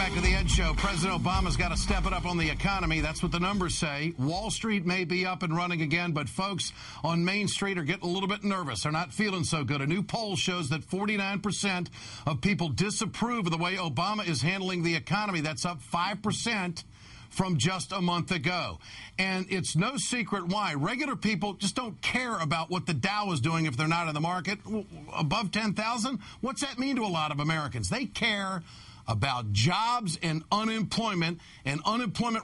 back to the Ed Show. President Obama's got to step it up on the economy. That's what the numbers say. Wall Street may be up and running again, but folks on Main Street are getting a little bit nervous. They're not feeling so good. A new poll shows that 49% of people disapprove of the way Obama is handling the economy. That's up 5% from just a month ago. And it's no secret why. Regular people just don't care about what the Dow is doing if they're not in the market. Above 10,000? What's that mean to a lot of Americans? They care about jobs and unemployment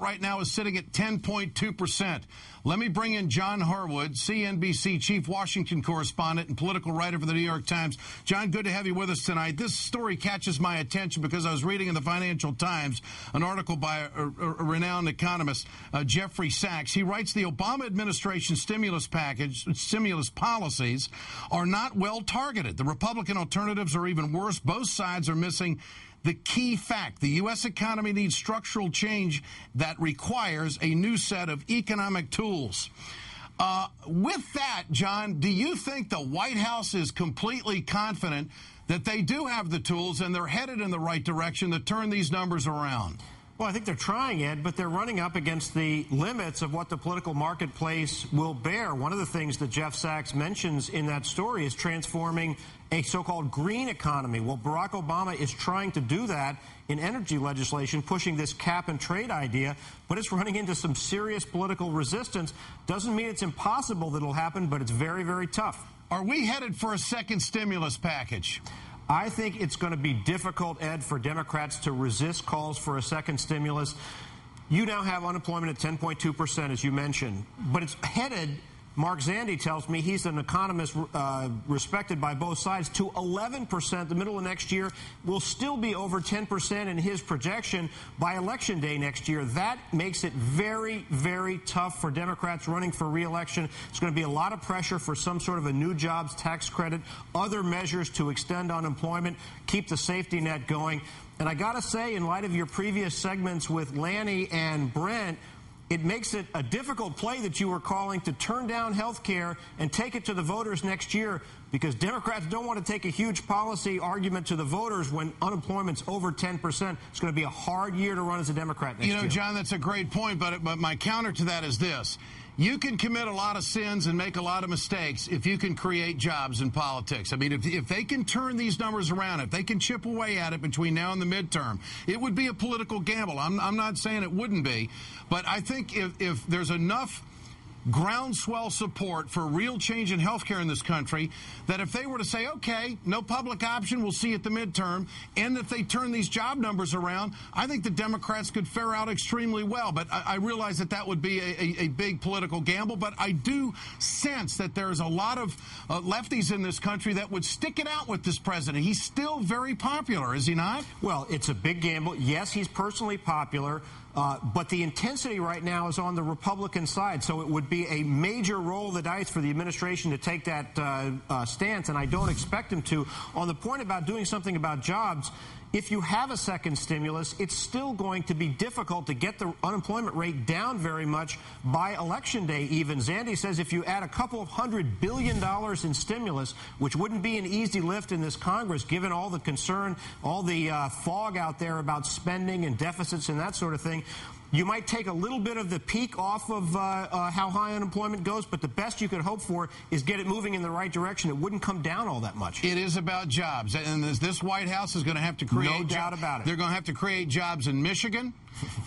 right now is sitting at 10.2%. Let me bring in John Harwood, CNBC chief Washington correspondent and political writer for the New York Times. John, good to have you with us tonight. This story catches my attention because I was reading in the Financial Times an article by a renowned economist, Jeffrey Sachs. He writes the Obama administration stimulus policies are not well targeted. The Republican alternatives are even worse. Both sides are missing the key fact. The U.S. economy needs structural change that requires a new set of economic tools. With that, John, do you think the White House is completely confident that they do have the tools and they're headed in the right direction to turn these numbers around? Well, I think they're trying, Ed, but they're running up against the limits of what the political marketplace will bear. One of the things that Jeff Sachs mentions in that story is transforming a so-called green economy. Well, Barack Obama is trying to do that in energy legislation, pushing this cap-and-trade idea, but it's running into some serious political resistance. Doesn't mean it's impossible that it'll happen, but it's very, very tough. Are we headed for a second stimulus package? I think it's going to be difficult, Ed, for Democrats to resist calls for a second stimulus. You now have unemployment at 10.2%, as you mentioned, but it's headed, Mark Zandi tells me, he's an economist respected by both sides, to 11%. The middle of next year will still be over 10% in his projection by Election Day next year. That makes it very, very tough for Democrats running for re-election. It's going to be a lot of pressure for some sort of a new jobs tax credit, other measures to extend unemployment, keep the safety net going. And I got to say, in light of your previous segments with Lanny and Brent, it makes it a difficult play that you were calling to turn down health care and take it to the voters next year, because Democrats don't want to take a huge policy argument to the voters when unemployment's over 10%. It's going to be a hard year to run as a Democrat next year. You know, John, that's a great point, but my counter to that is this. You can commit a lot of sins and make a lot of mistakes if you can create jobs in politics. I mean, if they can turn these numbers around, if they can chip away at it between now and the midterm, it would be a political gamble. I'm not saying it wouldn't be, but I think if there's enough groundswell support for real change in health care in this country, that if they were to say, okay, no public option, we'll see at the midterm, and if they turn these job numbers around, I think the Democrats could fare out extremely well. But I realize that that would be a big political gamble, but I do sense that there's a lot of lefties in this country that would stick it out with this president. He's still very popular, is he not? Well, it's a big gamble. Yes, he's personally popular. But the intensity right now is on the Republican side, so it would be a major roll of the dice for the administration to take that stance, and I don't expect him to. On the point about doing something about jobs, if you have a second stimulus, it's still going to be difficult to get the unemployment rate down very much by Election Day even. Zandi says if you add a couple of $100 billion in stimulus, which wouldn't be an easy lift in this Congress, given all the concern, all the fog out there about spending and deficits and that sort of thing, you might take a little bit of the peak off of how high unemployment goes, but the best you could hope for is get it moving in the right direction. It wouldn't come down all that much. It is about jobs, and this White House is going to have to create no doubt about it. They're going to have to create jobs in Michigan,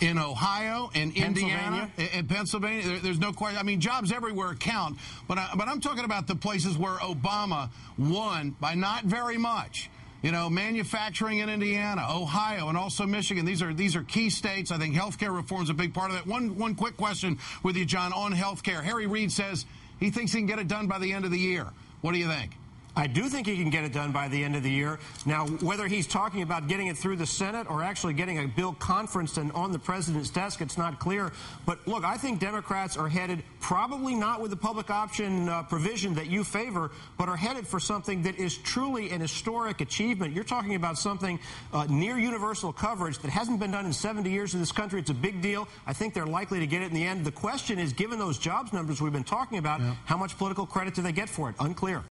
in Ohio, in Indiana, in Pennsylvania. There's no question. I mean, jobs everywhere count, but I'm talking about the places where Obama won by not very much. You know, manufacturing in Indiana, Ohio, and also Michigan. These are key states. I think health care reform is a big part of that. One quick question with you, John, on health care. Harry Reid says he thinks he can get it done by the end of the year. What do you think? I do think he can get it done by the end of the year. Now, whether he's talking about getting it through the Senate or actually getting a bill conferenced and on the president's desk, it's not clear. But look, I think Democrats are headed probably not with the public option provision that you favor, but are headed for something that is truly an historic achievement. You're talking about something near universal coverage that hasn't been done in 70 years in this country. It's a big deal. I think they're likely to get it in the end. The question is, given those jobs numbers we've been talking about, how much political credit do they get for it? Unclear.